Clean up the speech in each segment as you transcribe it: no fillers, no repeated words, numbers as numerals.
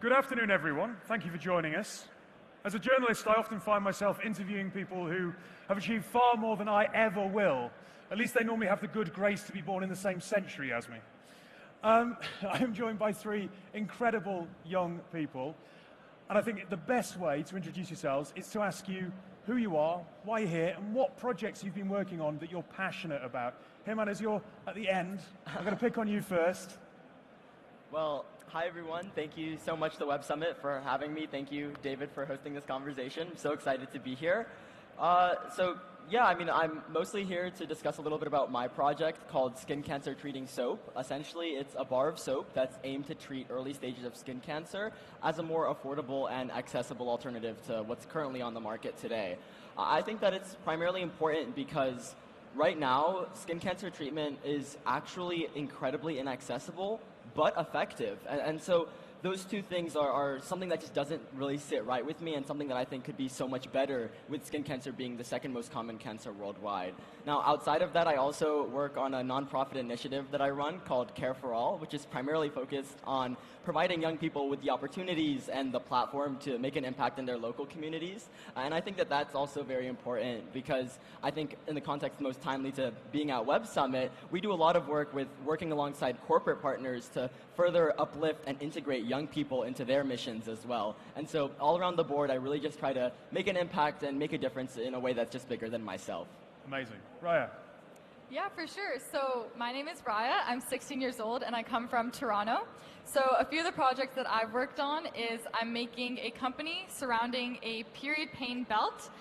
Good afternoon, everyone. Thank you for joining us. As a journalist, I often find myself interviewing people who have achieved far more than I ever will. At least they normally have the good grace to be born in the same century as me. I am joined by three incredible young people, and I think the best way to introduce yourselves is to ask you who you are, why you're here, and what projects you've been working on that you're passionate about. Heyman, as you're at the end, I'm going to pick on you first. Well, hi everyone. Thank you so much to Web Summit for having me. Thank you, David, for hosting this conversation. I'm so excited to be here. I'm mostly here to discuss a little bit about my project called Skin Cancer Treating Soap. Essentially, it's a bar of soap that's aimed to treat early stages of skin cancer as a more affordable and accessible alternative to what's currently on the market today. I think that it's primarily important because right now, skin cancer treatment is actually incredibly inaccessible, but effective. And so those two things are something that just doesn't really sit right with me, and something that I think could be so much better with skin cancer being the second most common cancer worldwide. Now, outside of that, I also work on a nonprofit initiative that I run called Care for All, which is primarily focused on providing young people with the opportunities and the platform to make an impact in their local communities. And I think that that's also very important because I think in the context most timely to being at Web Summit, we do a lot of work with working alongside corporate partners to further uplift and integrate young people into their missions as well. And so all around the board, I really just try to make an impact and make a difference in a way that's just bigger than myself. Amazing. Raya. Yeah, for sure. So my name is Raya. I'm 16 years old and I come from Toronto. So a few of the projects that I've worked on is I'm making a company surrounding a period pain belt.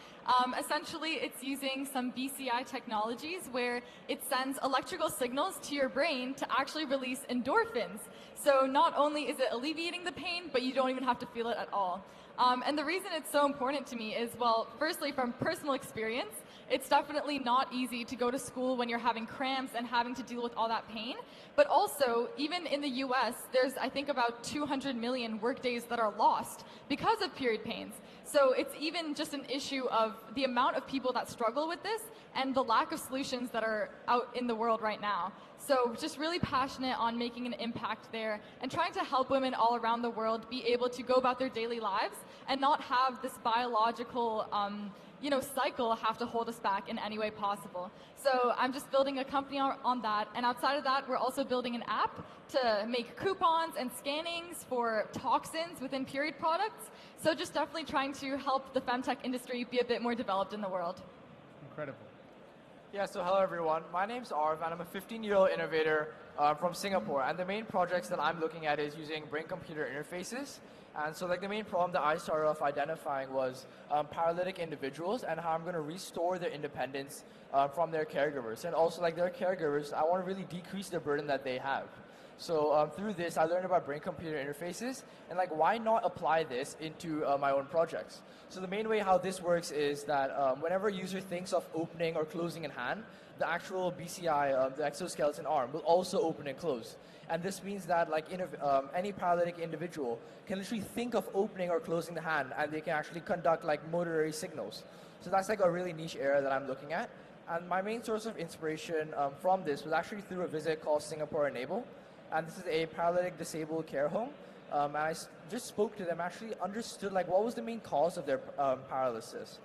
Essentially, it's using some BCI technologies where it sends electrical signals to your brain to actually release endorphins. So not only is it alleviating the pain, but you don't even have to feel it at all. And the reason it's so important to me is, well, firstly, from personal experience, it's definitely not easy to go to school when you're having cramps and having to deal with all that pain. But also, even in the US, there's, I think, about 200 million workdays that are lost because of period pains. So it's even just an issue of the amount of people that struggle with this and the lack of solutions that are out in the world right now. So just really passionate on making an impact there and trying to help women all around the world be able to go about their daily lives and not have this biological cycle have to hold us back in any way possible. So I'm just building a company on that. And outside of that, we're also building an app to make coupons and scannings for toxins within period products. So just definitely trying to help the femtech industry be a bit more developed in the world. Incredible. Yeah, so hello everyone. My name's Arv and I'm a 15-year-old innovator from Singapore. And the main projects that I'm looking at is using brain-computer interfaces. And so the main problem that I started off identifying was paralytic individuals and how I'm going to restore their independence from their caregivers. And also their caregivers, I want to really decrease the burden that they have. So through this, I learned about brain-computer interfaces and why not apply this into my own projects. So the main way how this works is that whenever a user thinks of opening or closing a hand, the actual BCI, the exoskeleton arm, will also open and close. And this means that any paralytic individual can literally think of opening or closing the hand, and they can actually conduct motorary signals. So that's a really niche area that I'm looking at. And my main source of inspiration from this was actually through a visit called Singapore Enable. And this is a paralytic disabled care home. And I just spoke to them, actually understood what was the main cause of their paralysis.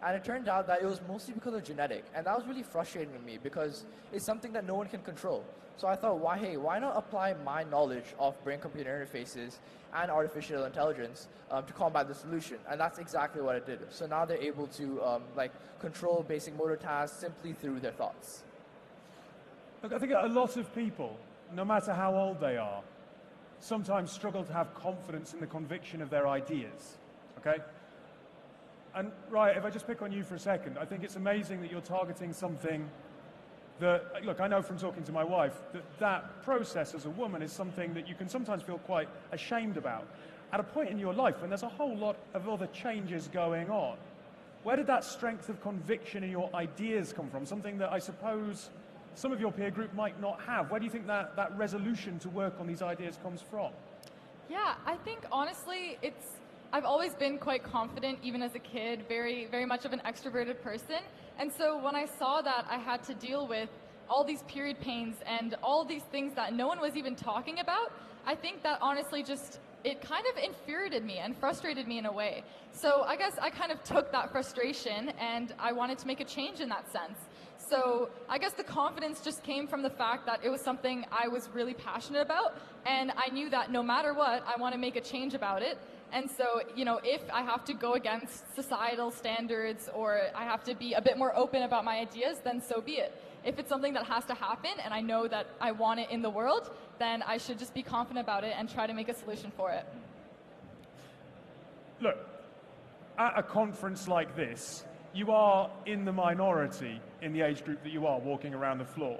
And it turned out that it was mostly because of genetic. And that was really frustrating to me because it's something that no one can control. So I thought, why not apply my knowledge of brain-computer interfaces and artificial intelligence to combat the solution? And that's exactly what I did. So now they're able to control basic motor tasks simply through their thoughts. Look, I think a lot of people, no matter how old they are, sometimes struggle to have confidence in the conviction of their ideas, okay? And Raya, if I just pick on you for a second, I think it's amazing that you're targeting something that, look, I know from talking to my wife, that process as a woman is something that you can sometimes feel quite ashamed about at a point in your life when there's a whole lot of other changes going on. Where did that strength of conviction in your ideas come from? Something that I suppose some of your peer group might not have. Where do you think that resolution to work on these ideas comes from? Yeah, I think honestly, I've always been quite confident, even as a kid, very, very much of an extroverted person. And so when I saw that I had to deal with all these period pains and all these things that no one was even talking about, I think that honestly it kind of infuriated me and frustrated me in a way. So I guess I kind of took that frustration and I wanted to make a change in that sense. So I guess the confidence just came from the fact that it was something I was really passionate about, and I knew that no matter what, I want to make a change about it. And so, if I have to go against societal standards or I have to be a bit more open about my ideas, then so be it. If it's something that has to happen and I know that I want it in the world, then I should just be confident about it and try to make a solution for it. Look, at a conference like this, you are in the minority in the age group that you are walking around the floor.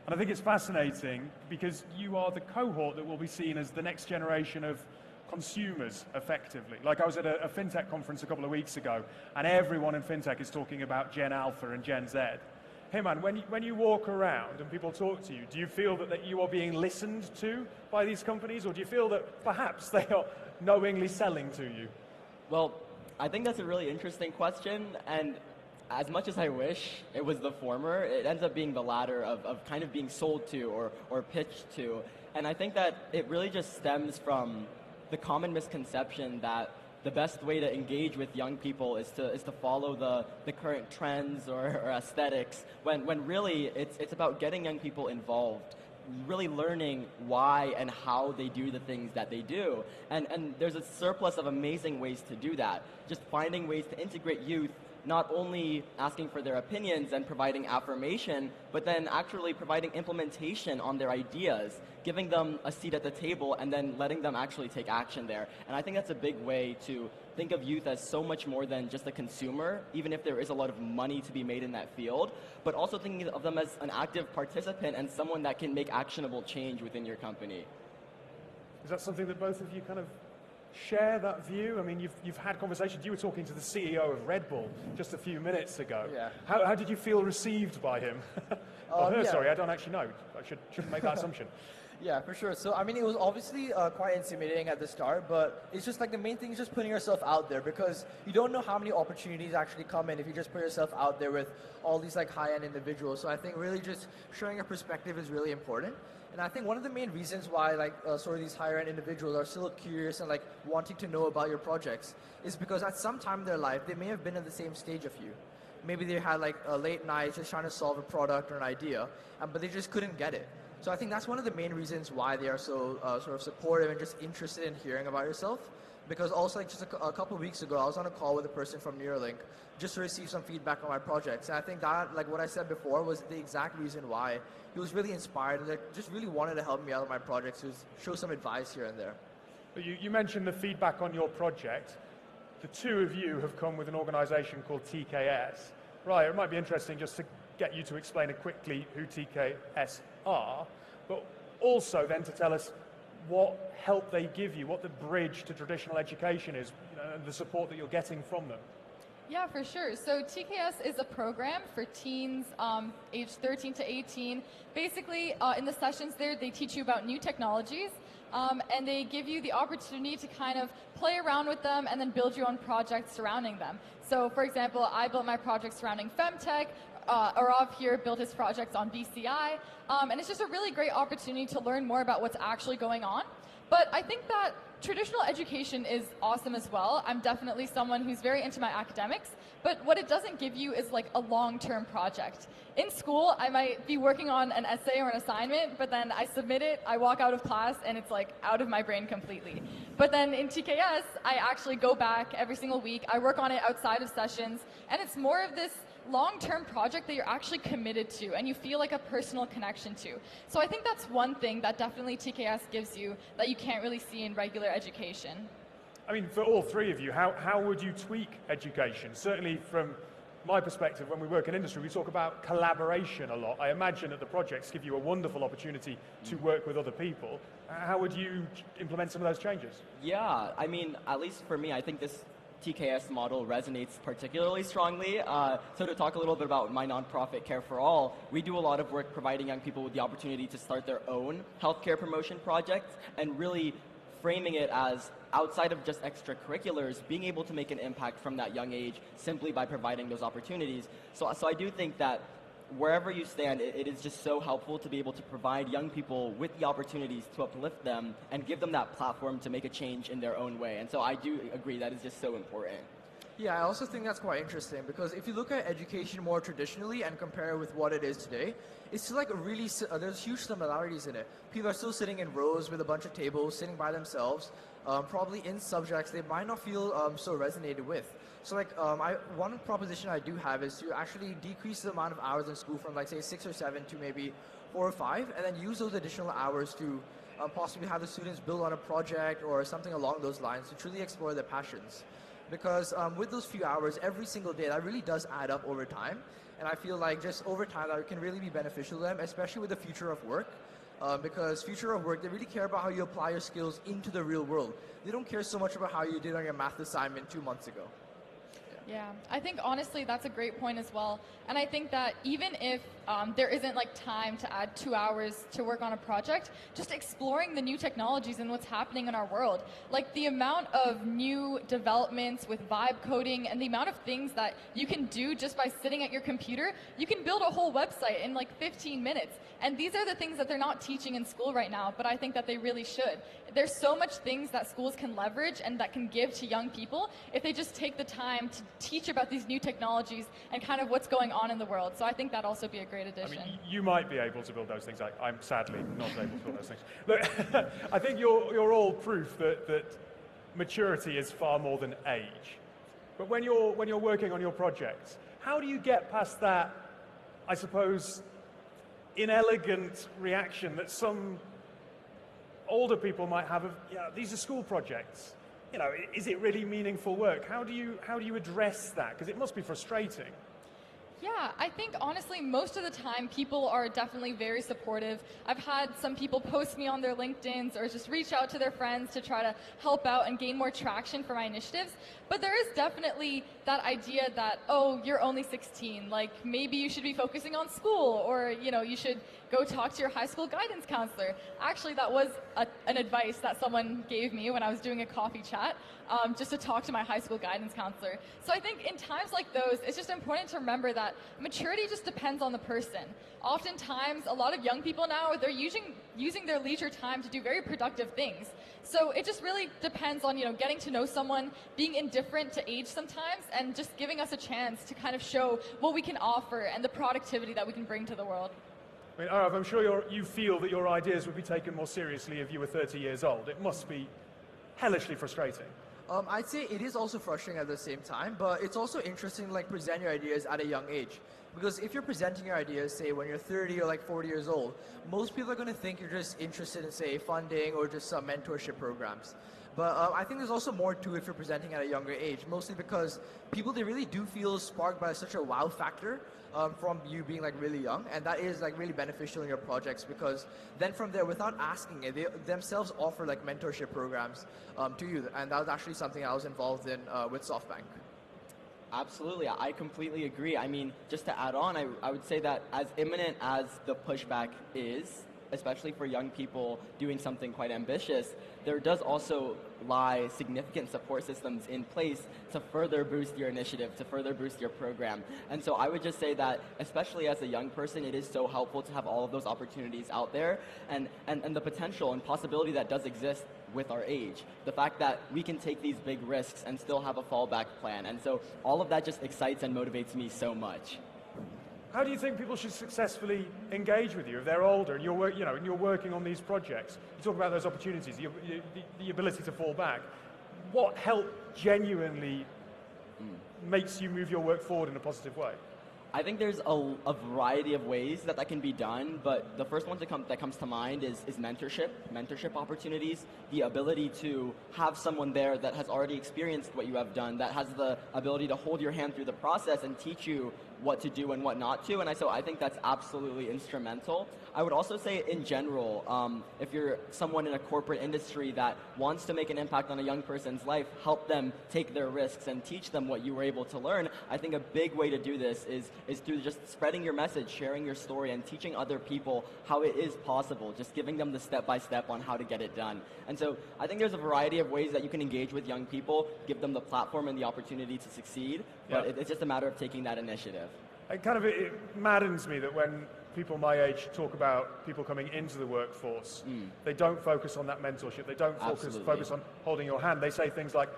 And I think it's fascinating because you are the cohort that will be seen as the next generation of consumers, effectively. Like, I was at a fintech conference a couple of weeks ago, and everyone in fintech is talking about Gen Alpha and Gen Z. Hey man, when you walk around and people talk to you, do you feel that you are being listened to by these companies, or do you feel that perhaps they are knowingly selling to you? Well, I think that's a really interesting question, and as much as I wish it was the former, it ends up being the latter of kind of being sold to or pitched to. And I think that it really just stems from the common misconception that the best way to engage with young people is to follow the current trends or aesthetics, when really it's about getting young people involved, really learning why and how they do the things that they do. And there's a surplus of amazing ways to do that. Just finding ways to integrate youth, not only asking for their opinions and providing affirmation, but then actually providing implementation on their ideas, giving them a seat at the table and then letting them actually take action there. And I think that's a big way to think of youth as so much more than just a consumer, even if there is a lot of money to be made in that field, but also thinking of them as an active participant and someone that can make actionable change within your company. Is that something that both of you kind of share, that view? I mean, you've had conversations. You were talking to the CEO of Red Bull just a few minutes ago. Yeah. How did you feel received by him? Yeah. Sorry, I don't actually know. I shouldn't make that assumption. Yeah, for sure. So, I mean, it was obviously quite intimidating at the start, but it's just like the main thing is just putting yourself out there, because you don't know how many opportunities actually come in if you just put yourself out there with all these like high-end individuals. So I think really just showing your perspective is really important. And I think one of the main reasons why like sort of these higher-end individuals are still curious and like wanting to know about your projects is because at some time in their life, they may have been at the same stage of you. Maybe they had like a late night just trying to solve a product or an idea, but they just couldn't get it. So I think that's one of the main reasons why they are so sort of supportive and just interested in hearing about yourself. Because also, like just a couple of weeks ago, I was on a call with a person from Neuralink just to receive some feedback on my projects. And I think that, like what I said before, was the exact reason why he was really inspired and like, just really wanted to help me out with my projects, to show some advice here and there. You mentioned the feedback on your project. The two of you have come with an organization called TKS. Right, it might be interesting just to get you to explain quickly who TKS are, but also then to tell us what help they give you, what the bridge to traditional education is, and the support that you're getting from them. Yeah, for sure. So TKS is a program for teens aged 13 to 18. Basically, in the sessions there, they teach you about new technologies, and they give you the opportunity to kind of play around with them and then build your own projects surrounding them. So, for example, I built my project surrounding femtech. Arav here built his projects on BCI, and it's just a really great opportunity to learn more about what's actually going on. But I think that traditional education is awesome as well. I'm definitely someone who's very into my academics, but what it doesn't give you is like a long-term project. In school, I might be working on an essay or an assignment, but then I submit it, I walk out of class, and it's like out of my brain completely. But then in TKS, I actually go back every single week, I work on it outside of sessions, and it's more of this long-term project that you're actually committed to and you feel like a personal connection to. So I think that's one thing that definitely TKS gives you that you can't really see in regular education. I mean, for all three of you, how would you tweak education? Certainly from my perspective, when we work in industry, we talk about collaboration a lot. I imagine that the projects give you a wonderful opportunity to work with other people. How would you implement some of those changes? Yeah, I mean, at least for me, I think this TKS model resonates particularly strongly. So to talk a little bit about my nonprofit Care for All, we do a lot of work providing young people with the opportunity to start their own healthcare promotion projects and really framing it as outside of just extracurriculars, being able to make an impact from that young age simply by providing those opportunities. So I do think that wherever you stand, it is just so helpful to be able to provide young people with the opportunities to uplift them and give them that platform to make a change in their own way. And so I do agree that is just so important. Yeah, I also think that's quite interesting because if you look at education more traditionally and compare it with what it is today, it's still like there's huge similarities in it. People are still sitting in rows with a bunch of tables, sitting by themselves, probably in subjects they might not feel so resonated with. So like one proposition I do have is to actually decrease the amount of hours in school from like say 6 or 7 to maybe 4 or 5, and then use those additional hours to possibly have the students build on a project or something along those lines to truly explore their passions. Because with those few hours every single day, that really does add up over time. And I feel like just over time that can really be beneficial to them, especially with the future of work. Because future of work, they really care about how you apply your skills into the real world. They don't care so much about how you did on your math assignment 2 months ago. Yeah, I think honestly that's a great point as well. And I think that even if there isn't like time to add 2 hours to work on a project, just exploring the new technologies and what's happening in our world, like the amount of new developments with vibe coding and the amount of things that you can do just by sitting at your computer, you can build a whole website in like 15 minutes. And these are the things that they're not teaching in school right now, but I think that they really should. There's so much things that schools can leverage and that can give to young people if they just take the time to teach about these new technologies and kind of what's going on in the world. So I think that'd also be a great addition. I mean, you might be able to build those things. I'm sadly not able to build those things. Look, I think you're all proof that maturity is far more than age. But when you're working on your projects, how do you get past that, I suppose, inelegant reaction that some older people might have of, yeah, these are school projects. You know, is it really meaningful work? How do you address that? Because it must be frustrating. Yeah, I think honestly most of the time people are definitely very supportive. I've had some people post me on their LinkedIns or just reach out to their friends to try to help out and gain more traction for my initiatives. But there is definitely that idea that, oh, you're only 16, like maybe you should be focusing on school, or you should go talk to your high school guidance counselor. Actually, that was an advice that someone gave me when I was doing a coffee chat, just to talk to my high school guidance counselor. So I think in times like those, it's just important to remember that maturity just depends on the person. Oftentimes, a lot of young people now, they're using their leisure time to do very productive things. So it just really depends on, getting to know someone, being indifferent to age sometimes, and just giving us a chance to kind of show what we can offer and the productivity that we can bring to the world. I mean, Arav, I'm sure you feel that your ideas would be taken more seriously if you were 30 years old. It must be hellishly frustrating. I'd say it is also frustrating at the same time, but it's also interesting to like present your ideas at a young age. Because if you're presenting your ideas, say when you're 30 or like 40 years old, most people are going to think you're just interested in, say, funding or just some mentorship programs. But I think there's also more to it if you're presenting at a younger age, mostly because people, they really do feel sparked by such a wow factor from you being like really young, and that is like really beneficial in your projects, because then from there, without asking it, they themselves offer like mentorship programs to you, and that was actually something I was involved in with SoftBank. Absolutely, I completely agree. I mean, just to add on, I would say that as imminent as the pushback is, especially for young people doing something quite ambitious, there does also lie significant support systems in place to further boost your initiative, to further boost your program. And so I would just say that, especially as a young person, it is so helpful to have all of those opportunities out there, and the potential and possibility that does exist with our age. The fact that we can take these big risks and still have a fallback plan. And so all of that just excites and motivates me so much. How do you think people should successfully engage with you if they're older and you're working on these projects? You talk about those opportunities, the ability to fall back. What help genuinely makes you move your work forward in a positive way? I think there's a variety of ways that can be done, but the first one that comes to mind is mentorship opportunities, the ability to have someone there that has already experienced what you have done, that has the ability to hold your hand through the process and teach you what to do and what not to, and so I think that's absolutely instrumental. I would also say in general, if you're someone in a corporate industry that wants to make an impact on a young person's life, help them take their risks and teach them what you were able to learn. I think a big way to do this is through just spreading your message, sharing your story, and teaching other people how it is possible, just giving them the step-by-step on how to get it done. And so I think there's a variety of ways that you can engage with young people, give them the platform and the opportunity to succeed, but it's just a matter of taking that initiative. It maddens me that when people my age talk about people coming into the workforce, they don't focus on that mentorship. They don't focus on holding your hand. They say things like,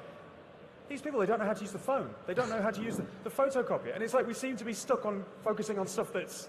these people, they don't know how to use the phone. They don't know how to use the photocopier. And it's like we seem to be stuck on focusing on stuff that's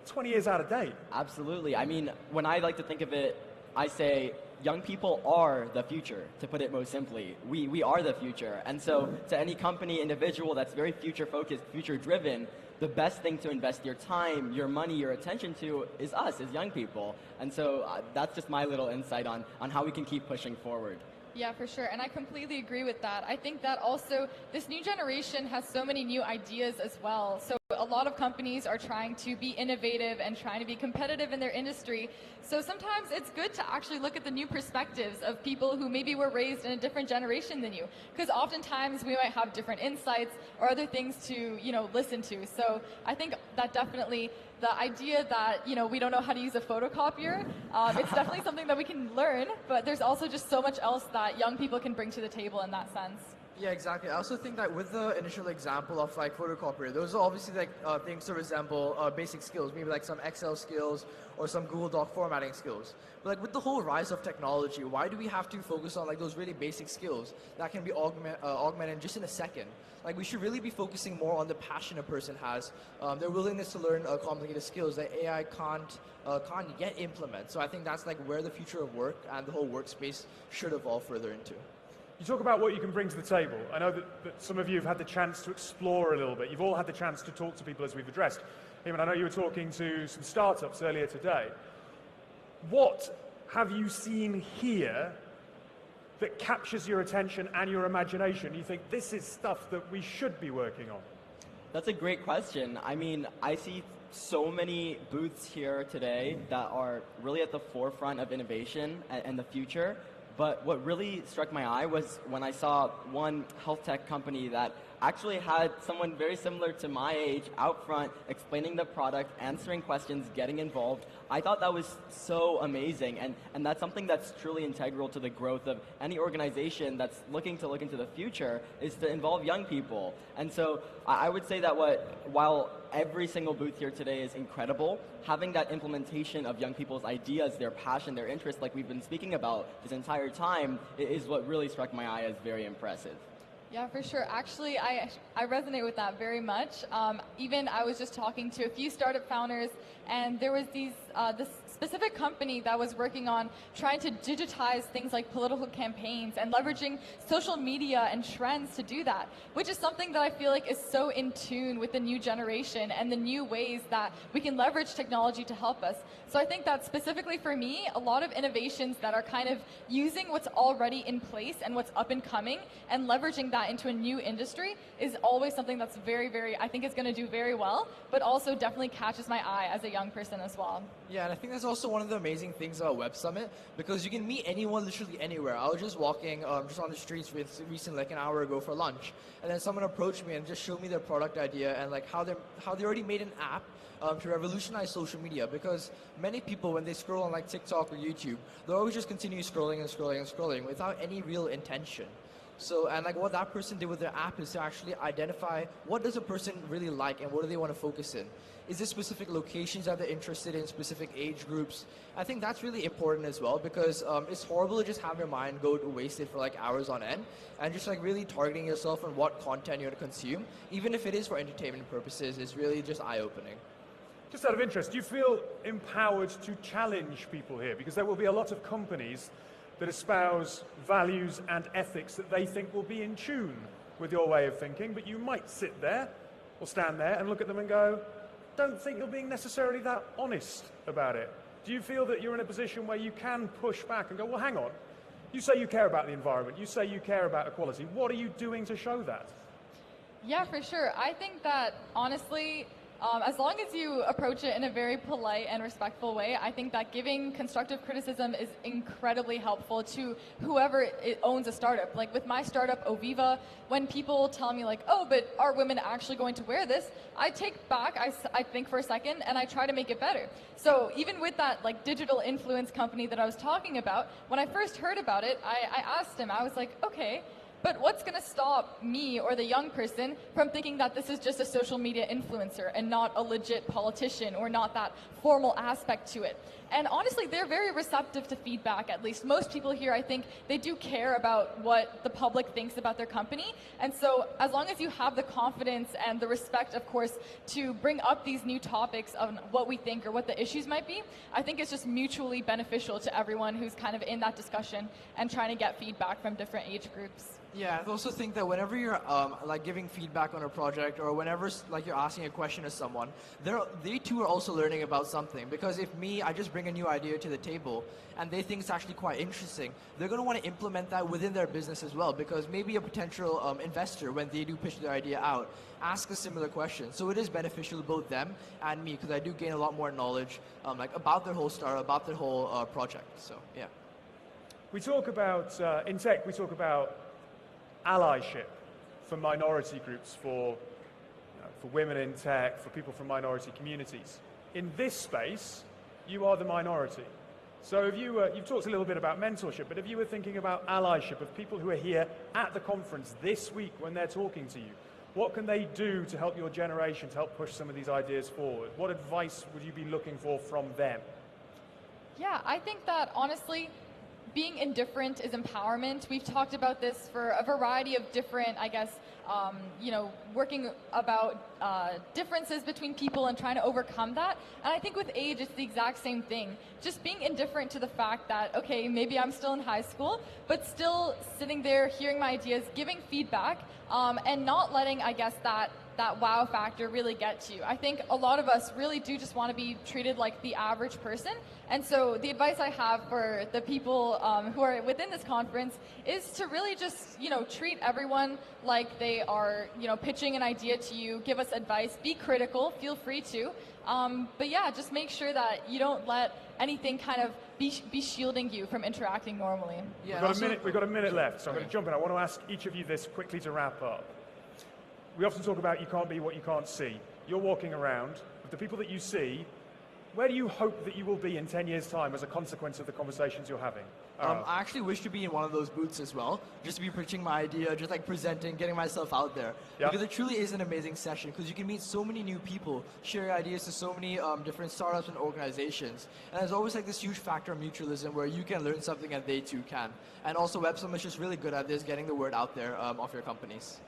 20 years out of date. Absolutely. I mean, when I like to think of it, I say young people are the future, to put it most simply. We are the future. And so to any company, individual that's very future-focused, future-driven, the best thing to invest your time, your money, your attention to is us as young people. And so that's just my little insight on how we can keep pushing forward. Yeah, for sure. And I completely agree with that. I think that also this new generation has so many new ideas as well. So a lot of companies are trying to be innovative and trying to be competitive in their industry. So sometimes it's good to actually look at the new perspectives of people who maybe were raised in a different generation than you. Because oftentimes we might have different insights or other things to, listen to. So I think that definitely the idea that, we don't know how to use a photocopier, it's definitely something that we can learn, but there's also just so much else that young people can bring to the table in that sense. Yeah, exactly. I also think that with the initial example of like photocopier, those are obviously like things to resemble basic skills, maybe like some Excel skills or some Google Doc formatting skills. But like with the whole rise of technology, why do we have to focus on like those really basic skills that can be augmented just in a second? Like we should really be focusing more on the passion a person has, their willingness to learn complicated skills that AI can't yet implement. So I think that's like where the future of work and the whole workspace should evolve further into. You talk about what you can bring to the table. I know that some of you have had the chance to explore a little bit. You've all had the chance to talk to people as we've addressed. Eamon, I know you were talking to some startups earlier today. What have you seen here that captures your attention and your imagination? You think this is stuff that we should be working on? That's a great question. I mean, I see so many booths here today that are really at the forefront of innovation and the future. But what really struck my eye was when I saw one health tech company that actually had someone very similar to my age out front explaining the product, answering questions, getting involved. I thought that was so amazing, and that's something that's truly integral to the growth of any organization that's looking to look into the future, is to involve young people. And so I would say that while every single booth here today is incredible, having that implementation of young people's ideas, their passion, their interest, like we've been speaking about this entire time, is what really struck my eye as very impressive. Yeah, for sure. Actually, I resonate with that very much. Even I was just talking to a few startup founders, and there was this specific company that was working on trying to digitize things like political campaigns and leveraging social media and trends to do that, which is something that I feel like is so in tune with the new generation and the new ways that we can leverage technology to help us. So I think that specifically for me, a lot of innovations that are kind of using what's already in place and what's up and coming and leveraging that into a new industry is always something that's I think it's going to do very well, but also definitely catches my eye as a young person as well. Yeah, and I think that's also one of the amazing things about Web Summit, because you can meet anyone literally anywhere. I was just walking just on the streets recently, like an hour ago for lunch, and then someone approached me and just showed me their product idea and like how they already made an app to revolutionize social media, because many people, when they scroll on like TikTok or YouTube, they'll always just continue scrolling and scrolling and scrolling without any real intention. So, and like what that person did with their app is to actually identify what does a person really like and what do they want to focus in. Is there specific locations that they're interested in, specific age groups? I think that's really important as well, because it's horrible to just have your mind go wasted for like hours on end, and just like really targeting yourself on what content you're going to consume, even if it is for entertainment purposes, is really just eye-opening. Just out of interest, do you feel empowered to challenge people here? Because there will be a lot of companies that espouse values and ethics that they think will be in tune with your way of thinking, but you might sit there or stand there and look at them and go, don't think you're being necessarily that honest about it. Do you feel that you're in a position where you can push back and go, well, hang on, you say you care about the environment, you say you care about equality, what are you doing to show that? Yeah, for sure. I think that, honestly, as long as you approach it in a very polite and respectful way, I think that giving constructive criticism is incredibly helpful to whoever owns a startup. Like with my startup, Oviva, when people tell me like, oh, but are women actually going to wear this? I take back, I think for a second, and I try to make it better. So even with that like digital influence company that I was talking about, when I first heard about it, I asked him, I was like, okay, But what's going to stop me or the young person from thinking that this is just a social media influencer and not a legit politician or not that formal aspect to it? And honestly, they're very receptive to feedback, at least. Most people here, I think, they do care about what the public thinks about their company. And so as long as you have the confidence and the respect, of course, to bring up these new topics on what we think or what the issues might be, I think it's just mutually beneficial to everyone who's kind of in that discussion and trying to get feedback from different age groups. Yeah, I also think that whenever you're like giving feedback on a project, or whenever like you're asking a question to someone, they too are also learning about something. Because if I just bring a new idea to the table and they think it's actually quite interesting, they're going to want to implement that within their business as well. Because maybe a potential investor, when they do pitch their idea out, ask a similar question. So it is beneficial to both them and me, because I do gain a lot more knowledge like about their whole startup, about their whole project. So yeah. We talk about in tech. We talk about allyship for minority groups, for women in tech, for people from minority communities. In this space, you are the minority. So if you've talked a little bit about mentorship, but if you were thinking about allyship of people who are here at the conference this week when they're talking to you, what can they do to help your generation, to help push some of these ideas forward? What advice would you be looking for from them? Yeah, I think that honestly, being indifferent is empowerment. We've talked about this for a variety of different, I guess, working about differences between people and trying to overcome that. And I think with age, it's the exact same thing. Just being indifferent to the fact that, okay, maybe I'm still in high school, but still sitting there, hearing my ideas, giving feedback, and not letting, I guess, that wow factor really get to you. I think a lot of us really do just want to be treated like the average person. And so the advice I have for the people who are within this conference is to really just, treat everyone like they are, pitching an idea to you, give us advice, be critical, feel free to. But yeah, just make sure that you don't let anything kind of be shielding you from interacting normally. Yeah, we've got a minute left, so I'm going to jump in. I want to ask each of you this quickly to wrap up. We often talk about you can't be what you can't see. You're walking around, but the people that you see, where do you hope that you will be in 10 years' time as a consequence of the conversations you're having? I actually wish to be in one of those booths as well, just to be pitching my idea, just like presenting, getting myself out there. Yeah. Because it truly is an amazing session, because you can meet so many new people, share ideas to so many different startups and organizations. And there's always like this huge factor of mutualism where you can learn something and they too can. And also Web Summit is just really good at this, getting the word out there of your companies.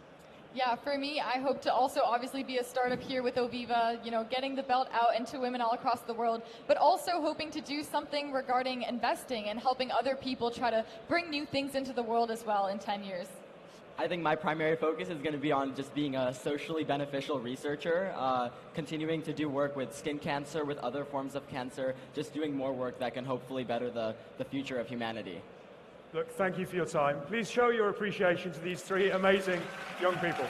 Yeah, for me, I hope to also obviously be a startup here with Oviva, getting the belt out into women all across the world, but also hoping to do something regarding investing and helping other people try to bring new things into the world as well in 10 years. I think my primary focus is going to be on just being a socially beneficial researcher, continuing to do work with skin cancer, with other forms of cancer, just doing more work that can hopefully better the future of humanity. Look, thank you for your time. Please show your appreciation to these three amazing young people.